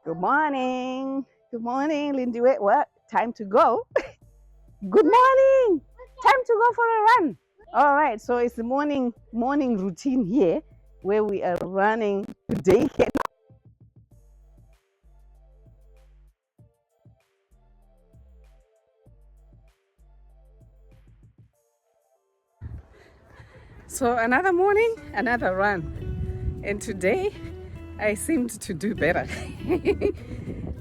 Good morning. Good morning, Lindy. Wait, what? Time to go. Good morning. Time to go for a run. All right. So it's the morning routine here where we are running today. So another morning, another run. And today I seemed to do better.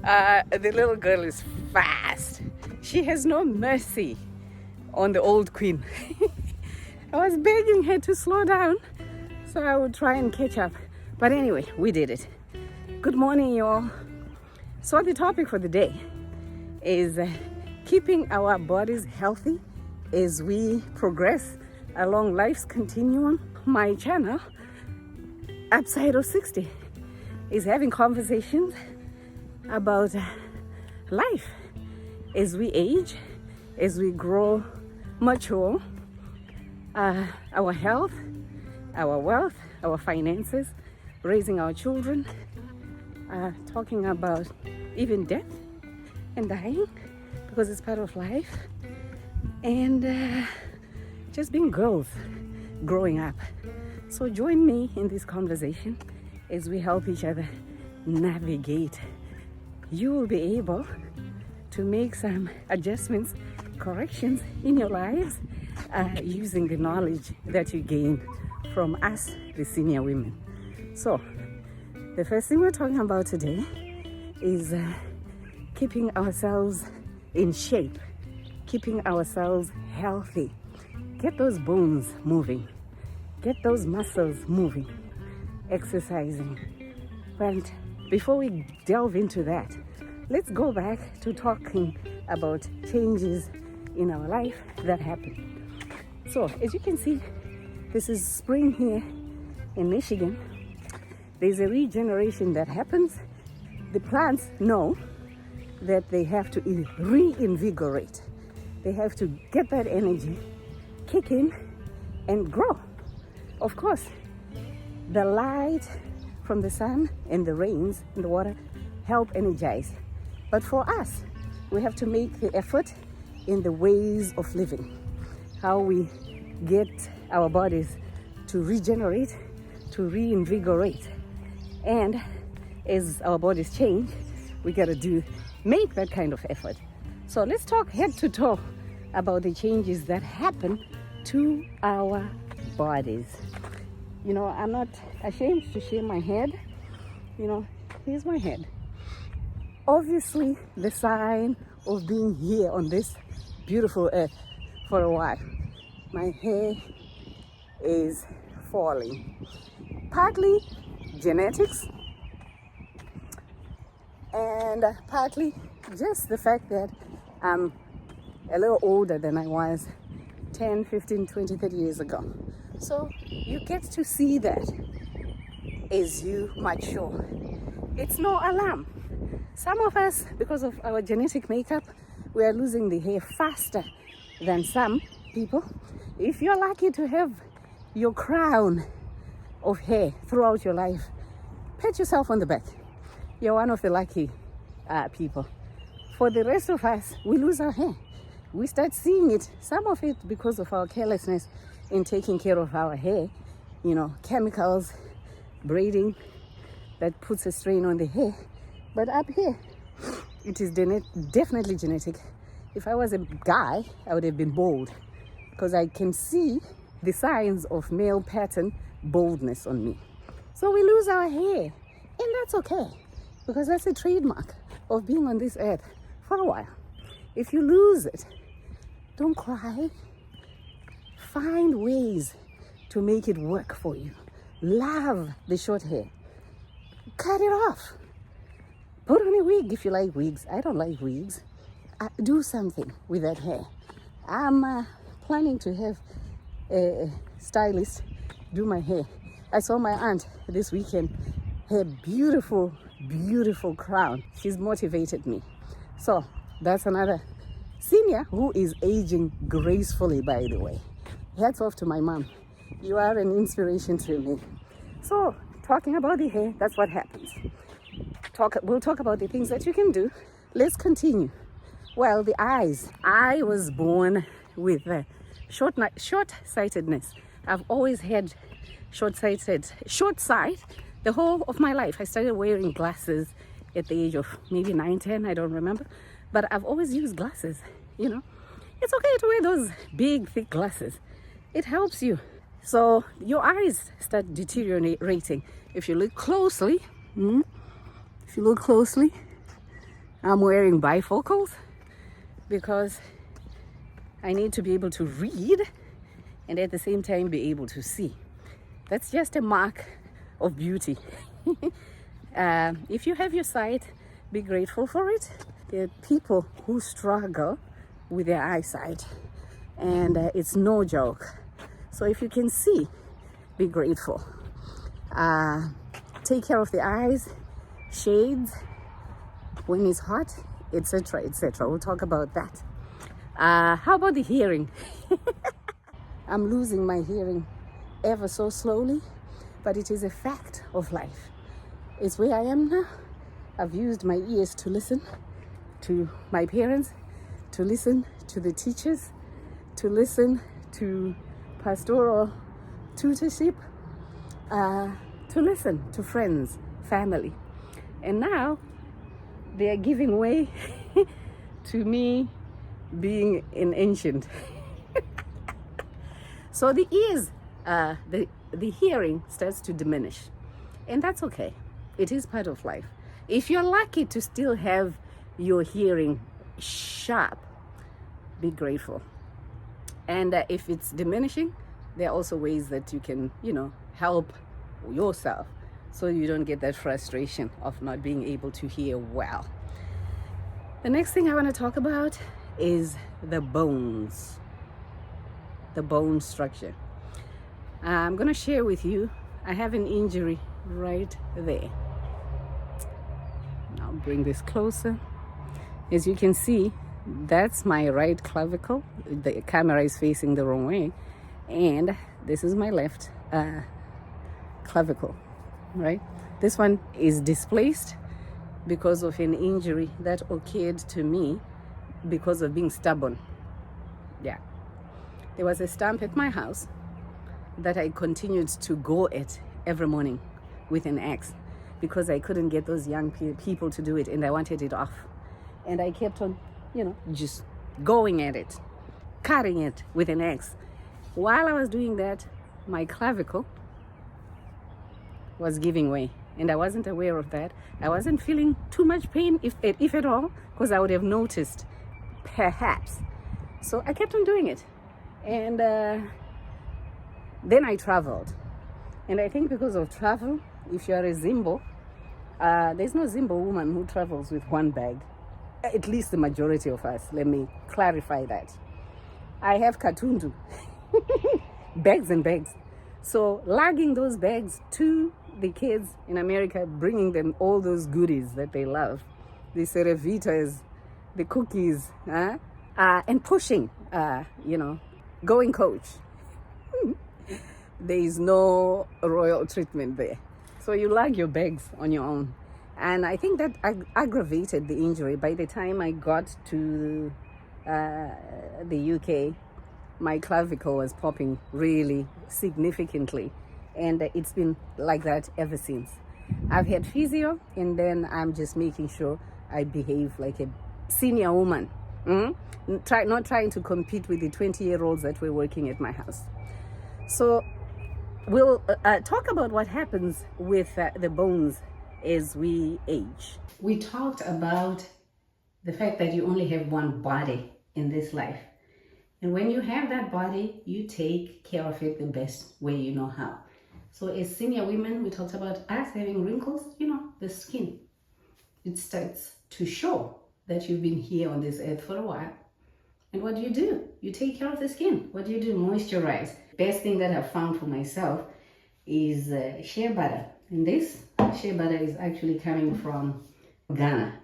The little girl is fast. She has no mercy on the old queen. I was begging her to slow down so I would try and catch up. But anyway, we did it. Good morning, y'all. So the topic for the day is keeping our bodies healthy as we progress along life's continuum. My channel, Upside of 60, is having conversations about life as we age, as we grow mature, our health, our wealth, our finances, raising our children, talking about even death and dying because it's part of life, and just being girls growing up. So join me in this conversation as we help each other navigate. You will be able to make some adjustments, corrections in your lives using the knowledge that you gain from us, the senior women. So the first thing we're talking about today is keeping ourselves in shape, keeping ourselves healthy. Get those bones moving, get those muscles moving, exercising. But before we delve into that, let's go back to talking about changes in our life that happen. So as you can see, this is spring here in Michigan. There's a regeneration that happens. The plants know that they have to reinvigorate. They have to get that energy, kick in, and grow. Of course, the light from the sun and the rains and the water help energize. But for us, we have to make the effort in the ways of living, how we get our bodies to regenerate, to reinvigorate. And as our bodies change, we gotta make that kind of effort. So let's talk head to toe about the changes that happen to our bodies. You know, I'm not ashamed to share my head. You know, here's my head. Obviously, the sign of being here on this beautiful earth for a while. My hair is falling. Partly genetics, and partly just the fact that I'm a little older than I was 10, 15, 20, 30 years ago. So you get to see that as you mature. It's no alarm. Some of us, because of our genetic makeup, we are losing the hair faster than some people. If you're lucky to have your crown of hair throughout your life, pat yourself on the back. You're one of the lucky people. For the rest of us, we lose our hair. We start seeing it, some of it because of our carelessness in taking care of our hair. You know, chemicals, braiding, that puts a strain on the hair. But up here, it is definitely genetic. If I was a guy, I would have been bald, because I can see the signs of male pattern baldness on me. So we lose our hair, and that's okay, because that's a trademark of being on this earth for a while. If you lose it, don't cry. Find ways to make it work for you. Love the short hair. Cut it off. Put on a wig if you like wigs. I don't like wigs. Do something with that hair. I'm planning to have a stylist do my hair. I saw my aunt this weekend, her beautiful, beautiful crown. She's motivated me. So that's another senior who is aging gracefully, by the way. Hats off to my mom. You are an inspiration to me. So talking about the hair, that's what happens. we'll talk about the things that you can do. Let's continue. Well, the eyes. I was born with short-sightedness. I've always had short sight the whole of my life. I started wearing glasses at the age of maybe 9, 10, I don't remember. But I've always used glasses, you know. It's okay to wear those big, thick glasses. It helps you. So your eyes start deteriorating. If you look closely, I'm wearing bifocals because I need to be able to read and at the same time be able to see. That's just a mark of beauty. If you have your sight, be grateful for it. There are people who struggle with their eyesight, and it's no joke. So if you can see, be grateful. Take care of the eyes, shades when it's hot, etc., etc. We'll talk about that. How about the hearing? I'm losing my hearing ever so slowly, but it is a fact of life. It's where I am now. I've used my ears to listen to my parents, to listen to the teachers, to listen to pastoral tutorship, to listen to friends, family. And now they are giving way to me being an ancient. So the ears, the hearing starts to diminish, and that's okay. It is part of life. If you're lucky to still have your hearing sharp, be grateful. And if it's diminishing, there are also ways that you can, help yourself so you don't get that frustration of not being able to hear well. The next thing I want to talk about is the bones, the bone structure. I'm going to share with you, I have an injury right there. I'll bring this closer. As you can see, that's my right clavicle. The camera is facing the wrong way. And this is my left clavicle, right? This one is displaced because of an injury that occurred to me because of being stubborn. Yeah. There was a stump at my house that I continued to go at every morning with an axe because I couldn't get those young people to do it, and I wanted it off. And I kept on, just going at it, cutting it with an axe. While I was doing that, my clavicle was giving way, and I wasn't aware of that. I wasn't feeling too much pain, if at all, because I would have noticed, perhaps. So I kept on doing it. And then I traveled. And I think because of travel, if you are a Zimbo, there's no Zimbo woman who travels with one bag. At least the majority of us. Let me clarify that. I have Katundu. Bags and bags. So lugging those bags to the kids in America, bringing them all those goodies that they love, the Cerevitas, the cookies, and pushing, going coach. There is no royal treatment there. So you lug your bags on your own. And I think that aggravated the injury. By the time I got to the UK, my clavicle was popping really significantly. And it's been like that ever since. I've had physio, and then I'm just making sure I behave like a senior woman. Not trying to compete with the 20-year-olds that were working at my house. So we'll talk about what happens with the bones as we age. We talked about the fact that you only have one body in this life. And when you have that body, you take care of it the best way you know how. So as senior women, we talked about us having wrinkles, the skin. It starts to show that you've been here on this earth for a while. And what do? You take care of the skin. What do? Moisturize. Best thing that I've found for myself is shea butter. And this shea butter is actually coming from Ghana.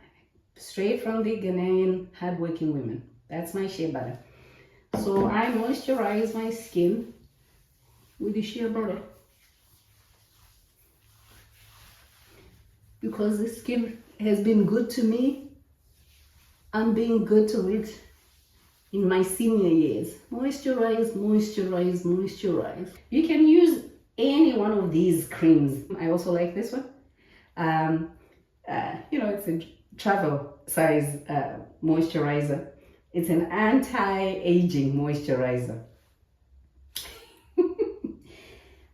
Straight from the Ghanaian hardworking women. That's my shea butter. So I moisturize my skin with the shea butter, because the skin has been good to me. I'm being good to it in my senior years. Moisturize, moisturize, moisturize. You can use any one of these creams. I also like this one. It's a travel size moisturizer. It's an anti-aging moisturizer.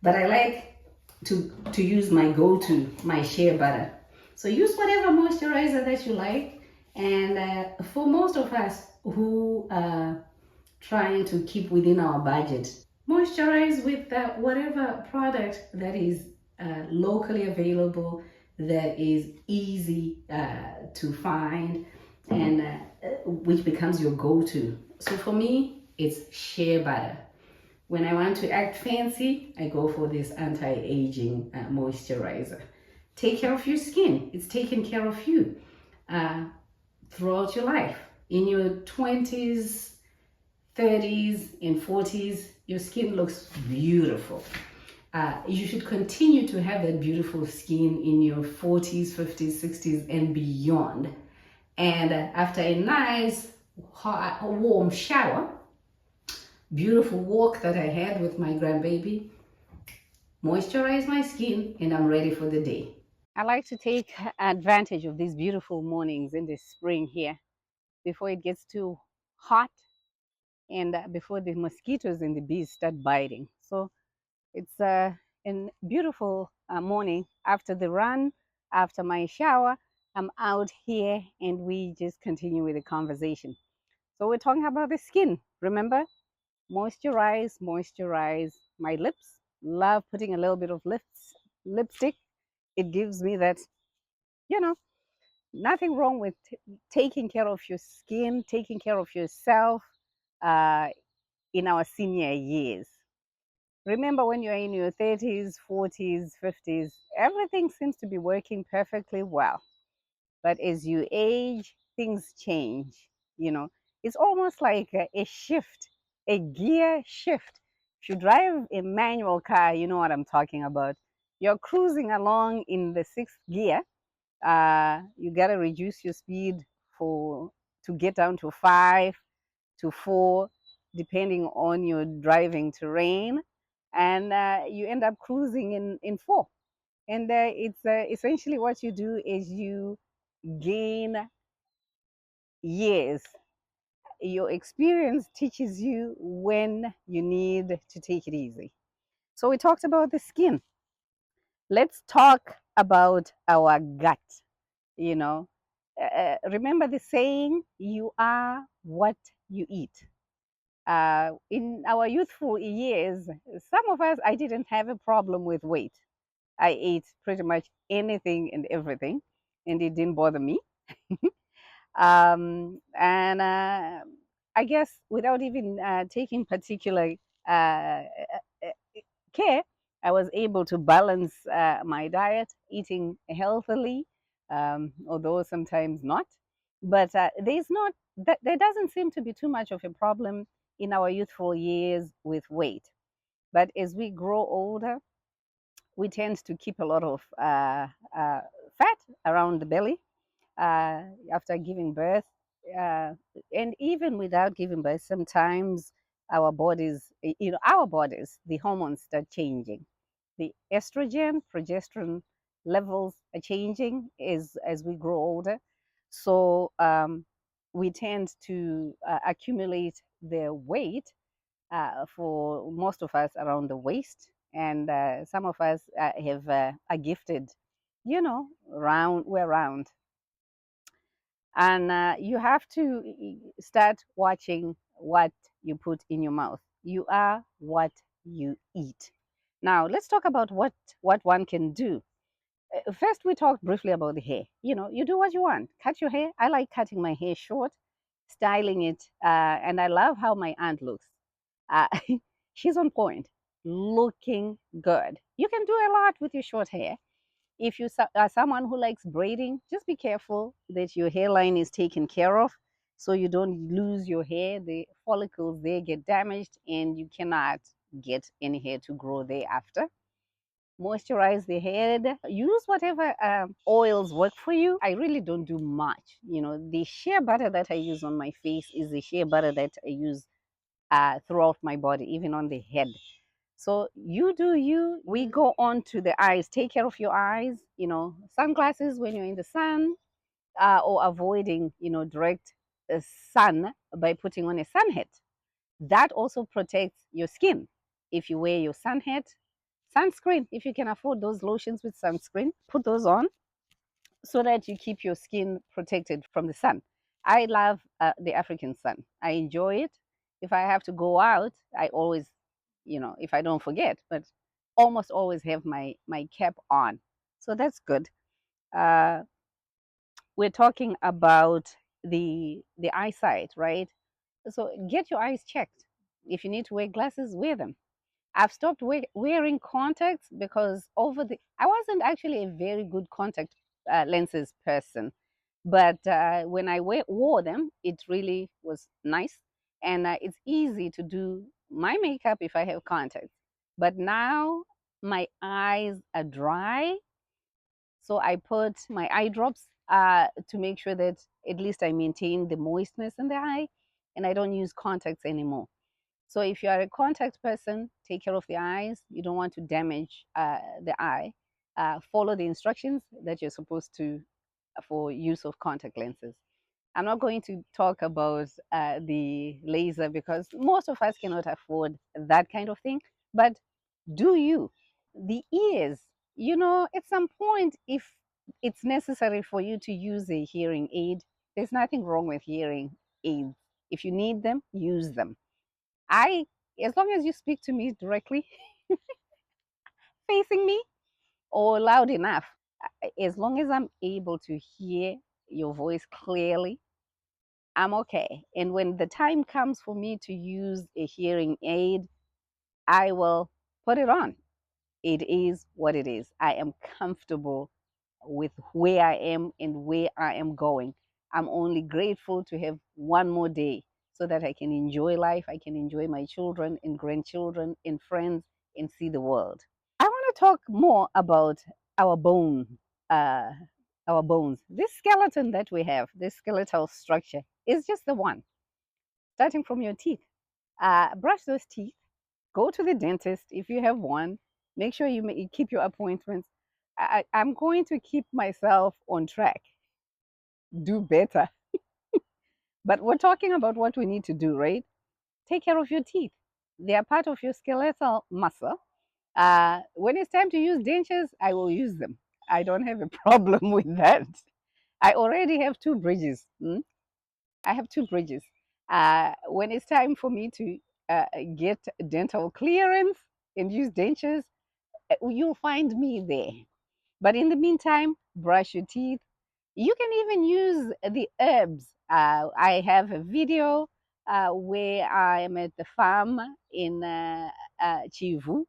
But I like to use my go-to, my shea butter. So use whatever moisturizer that you like. And for most of us who are trying to keep within our budget, moisturize with whatever product that is locally available, that is easy to find, and which becomes your go-to. So for me, it's shea butter. When I want to act fancy, I go for this anti-aging moisturizer. Take care of your skin. It's taking care of you throughout your life. In your 20s, 30s, and 40s, your skin looks beautiful. You should continue to have that beautiful skin in your 40s, 50s, 60s, and beyond. And after a nice, hot, warm shower, beautiful walk that I had with my grandbaby, moisturize my skin, and I'm ready for the day. I like to take advantage of these beautiful mornings in the spring here before it gets too hot and before the mosquitoes and the bees start biting. So it's a beautiful morning after the run, after my shower. I'm out here and we just continue with the conversation. So we're talking about the skin. Remember, moisturize, moisturize my lips. Love putting a little bit of lipstick. It gives me that, you know, nothing wrong with taking care of your skin, taking care of yourself in our senior years. Remember, when you're in your 30s, 40s, 50s, everything seems to be working perfectly well. But as you age, things change. You know, it's almost like a shift, a gear shift. If you drive a manual car, you know what I'm talking about. You're cruising along in the sixth gear. You got to reduce your speed to get down to 5 to 4, depending on your driving terrain, and you end up cruising in 4. And it's essentially what you do is you gain years. Your experience teaches you when you need to take it easy. So we talked about the skin. Let's talk about our gut. You know, remember the saying, you are what you eat. In our youthful years, some of us, I didn't have a problem with weight. I ate pretty much anything and everything, and it didn't bother me. And I guess without even taking particular uh, care, I was able to balance my diet, eating healthily, although sometimes not. But there doesn't seem to be too much of a problem in our youthful years with weight. But as we grow older, we tend to keep a lot of fat around the belly after giving birth. Uh, and even without giving birth, sometimes our bodies, the hormones start changing. The estrogen, progesterone levels are changing as we grow older. So we tend to accumulate the weight for most of us around the waist, and some of us are gifted, we're round. And you have to start watching what you put in your mouth. You are what you eat. Now let's talk about what one can do. First, we talked briefly about the hair. You do what you want. Cut your hair. I like cutting my hair short, styling it, and I love how my aunt looks. Uh, she's on point, looking good. You can do a lot with your short hair. If you are someone who likes braiding, just be careful that your hairline is taken care of so you don't lose your hair. The follicles there get damaged and you cannot get any hair to grow thereafter. moisturize the head, use whatever oils work for you. I really don't do much. The shea butter that I use on my face is the shea butter that I use throughout my body, even on the head. So you do you. We go on to the eyes. Take care of your eyes. Sunglasses when you're in the sun, or avoiding, direct sun by putting on a sun hat. That also protects your skin. If you wear your sun hat, sunscreen, if you can afford those lotions with sunscreen, put those on so that you keep your skin protected from the sun. I love the African sun. I enjoy it. If I have to go out, I always, if I don't forget, but almost always have my cap on. So that's good. Uh, we're talking about the eyesight, right? So get your eyes checked. If you need to wear glasses, wear them. I've stopped wearing contacts because I wasn't actually a very good contact lenses person, but when I wore them, it really was nice, and it's easy to do my makeup if I have contacts. But now my eyes are dry, so I put my eye drops to make sure that at least I maintain the moistness in the eye, and I don't use contacts anymore. So if you are a contact person, take care of the eyes. You don't want to damage the eye. Follow the instructions that you're supposed to for use of contact lenses. I'm not going to talk about the laser because most of us cannot afford that kind of thing. But do you? The ears, at some point, if it's necessary for you to use a hearing aid, there's nothing wrong with hearing aids. If you need them, use them. I, as long as you speak to me directly, facing me, or loud enough, as long as I'm able to hear your voice clearly, I'm okay. And when the time comes for me to use a hearing aid, I will put it on. It is what it is. I am comfortable with where I am and where I am going. I'm only grateful to have one more day so that I can enjoy life. I can enjoy my children and grandchildren and friends and see the world. I want to talk more about our uh, our bones. This skeleton that we have, this skeletal structure, is just the one. Starting from your teeth, brush those teeth. Go to the dentist if you have one. Make sure you keep your appointments. I'm going to keep myself on track. Do better. But we're talking about what we need to do, right? Take care of your teeth. They are part of your skeletal muscle. When it's time to use dentures, I will use them. I don't have a problem with that. I already have two bridges. I have two bridges. When it's time for me to get dental clearance and use dentures, you'll find me there. But in the meantime, brush your teeth. You can even use the herbs. I have a video where I am at the farm in Chivu,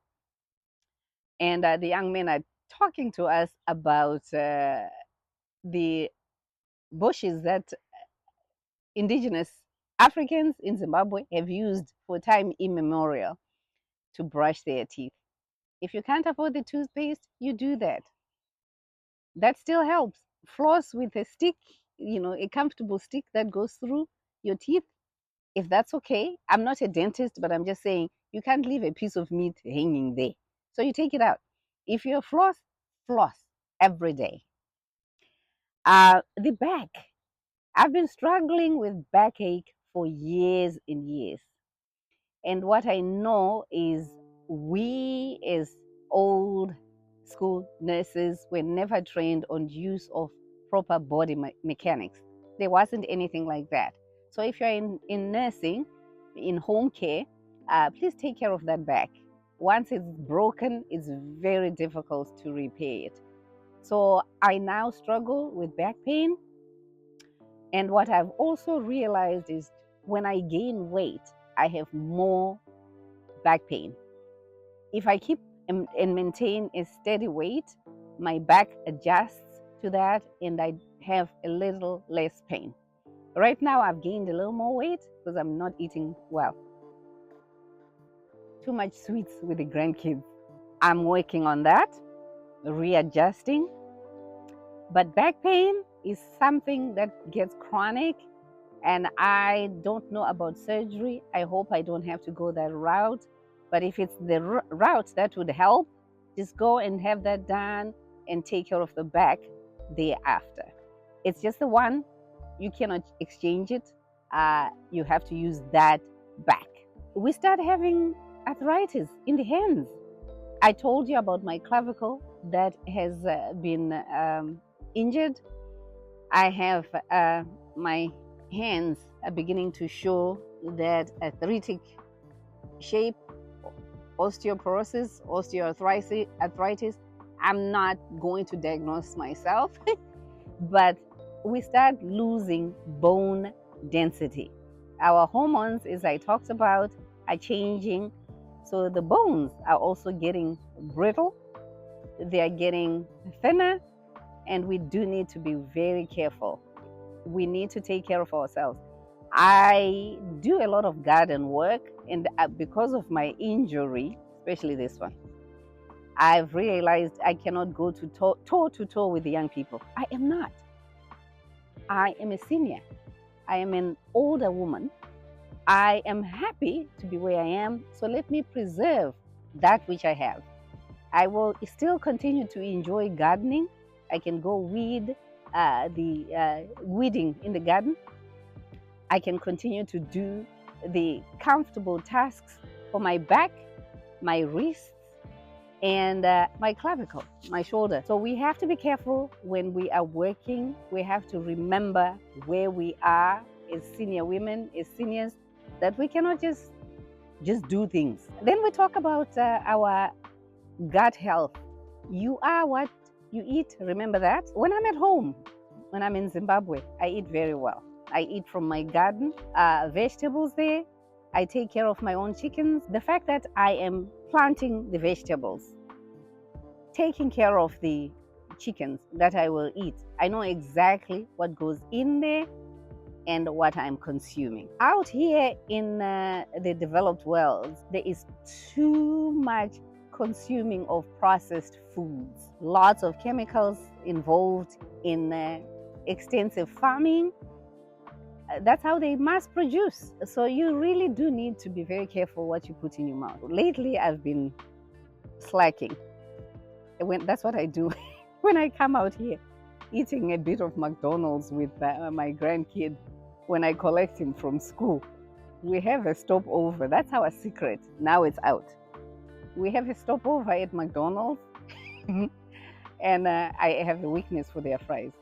and the young men are talking to us about the bushes that indigenous Africans in Zimbabwe have used for time immemorial to brush their teeth. If you can't afford the toothpaste, you do that. That still helps. Floss with a stick, a comfortable stick that goes through your teeth, if that's okay. I'm not a dentist, but I'm just saying you can't leave a piece of meat hanging there. So you take it out. If you're floss every day. The back. I've been struggling with backache for years and years. And what I know is we as old school nurses were never trained on use of proper body mechanics. There wasn't anything like that. So if you're in nursing, in home care, please take care of that back. Once it's broken, it's very difficult to repair it. So I now struggle with back pain. And what I've also realized is when I gain weight, I have more back pain. If I keep and maintain a steady weight, my back adjusts to that and I have a little less pain. Right now, I've gained a little more weight because I'm not eating well. Too much sweets with the grandkids. I'm working on that, readjusting. But back pain is something that gets chronic, and I don't know about surgery. I hope I don't have to go that route. But if it's the route that would help, just go and have that done and take care of the back thereafter. It's just the one, you cannot exchange it. You have to use that back. We start having arthritis in the hands. I told you about my clavicle that has been injured. I have my hands are beginning to show that arthritic shape, osteoporosis, osteoarthritis. I'm not going to diagnose myself, but we start losing bone density. Our hormones, as I talked about, are changing. So the bones are also getting brittle, they are getting thinner, and we do need to be very careful. We need to take care of ourselves. I do a lot of garden work, and because of my injury, especially this one, I've realized I cannot go to toe to toe with the young people. I am not. I am a senior. I am an older woman. I am happy to be where I am, so let me preserve that which I have. I will still continue to enjoy gardening. I can go weed weeding in the garden. I can continue to do the comfortable tasks for my back, my wrists, and my clavicle, my shoulder. So we have to be careful when we are working. We have to remember where we are as senior women, as seniors, that we cannot just do things. Then we talk about our gut health. You are what you eat. Remember that. When I'm at home, when I'm in Zimbabwe, I eat very well. I eat from my garden, vegetables there. I take care of my own chickens. The fact that I am planting the vegetables, taking care of the chickens that I will eat, I know exactly what goes in there and what I'm consuming. Out here in the developed world, there is too much consuming of processed foods. Lots of chemicals involved in extensive farming. That's how they mass produce. So you really do need to be very careful what you put in your mouth. Lately, I've been slacking. That's what I do when I come out here, eating a bit of McDonald's with my grandkid when I collect him from school. We have a stopover. That's our secret. Now it's out. We have a stopover at McDonald's, and I have a weakness for their fries.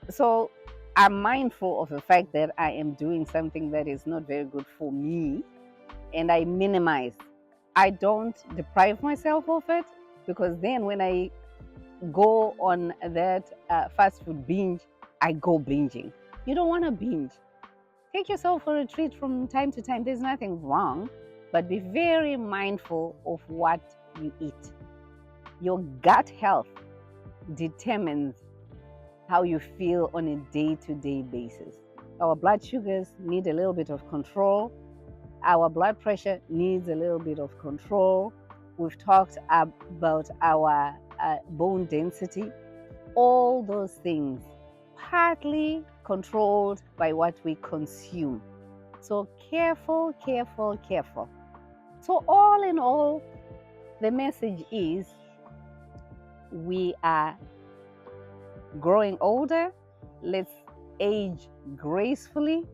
So I'm mindful of the fact that I am doing something that is not very good for me, and I minimize. I don't deprive myself of it, because then when I go on that fast food binge, I go binging. You don't want to binge. Take yourself for a treat from time to time. There's nothing wrong, but be very mindful of what you eat. Your gut health determines how you feel on a day-to-day basis. Our blood sugars need a little bit of control. Our blood pressure needs a little bit of control. We've talked about our bone density. All those things partly controlled by what we consume. So careful, careful, careful. So all in all, the message is we are growing older. Let's age gracefully.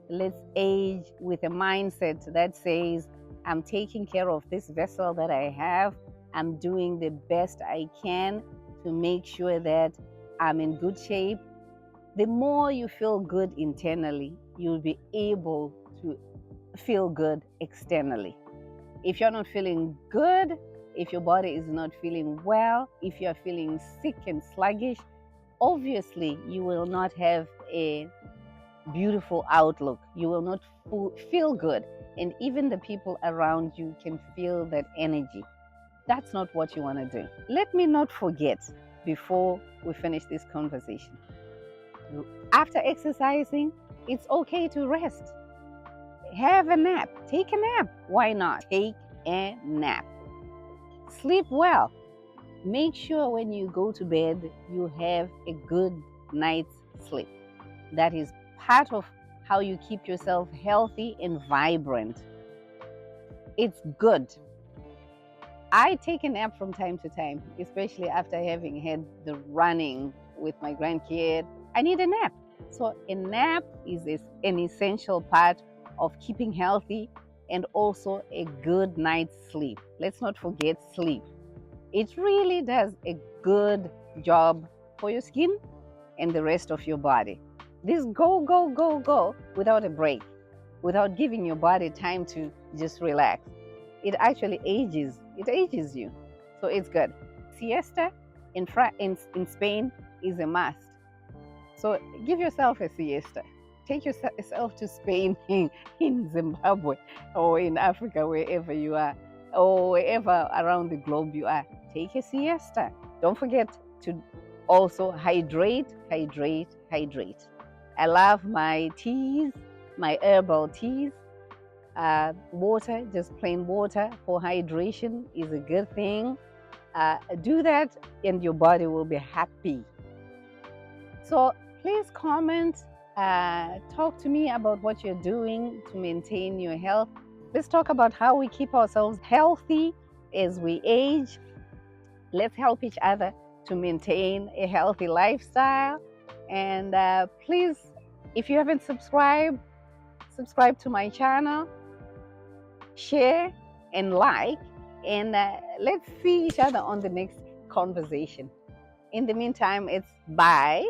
Let's age with a mindset that says, I'm taking care of this vessel that I have. I'm doing the best I can to make sure that I'm in good shape. The more you feel good internally, you'll be able to feel good externally. If you're not feeling good, if your body is not feeling well, if you're feeling sick and sluggish, obviously you will not have a beautiful outlook. You will not feel good. And even the people around you can feel that energy. That's not what you want to do. Let me not forget, before we finish this conversation, after exercising, it's okay to rest. Have a nap. Take a nap. Why not? Take a nap. Sleep well. Make sure when you go to bed, you have a good night's sleep. That is part of how you keep yourself healthy and vibrant. It's good. I take a nap from time to time, especially after having had the running with my grandkid. I need a nap. So a nap is an essential part of keeping healthy and also a good night's sleep. Let's not forget sleep. It really does a good job for your skin and the rest of your body. This go without a break, without giving your body time to just relax. It actually ages you. So it's good. Siesta in Spain is a must. So give yourself a siesta. Take yourself to Spain, in Zimbabwe, or in Africa, wherever you are, or wherever around the globe you are. Take a siesta. Don't forget to also hydrate. I love my teas, my herbal teas. Water, just plain water for hydration is a good thing. Do that and your body will be happy. So please comment, talk to me about what you're doing to maintain your health. Let's talk about how we keep ourselves healthy as we age. Let's help each other to maintain a healthy lifestyle. And please, if you haven't subscribe to my channel, share and like, and let's see each other on the next conversation. In the meantime, it's bye.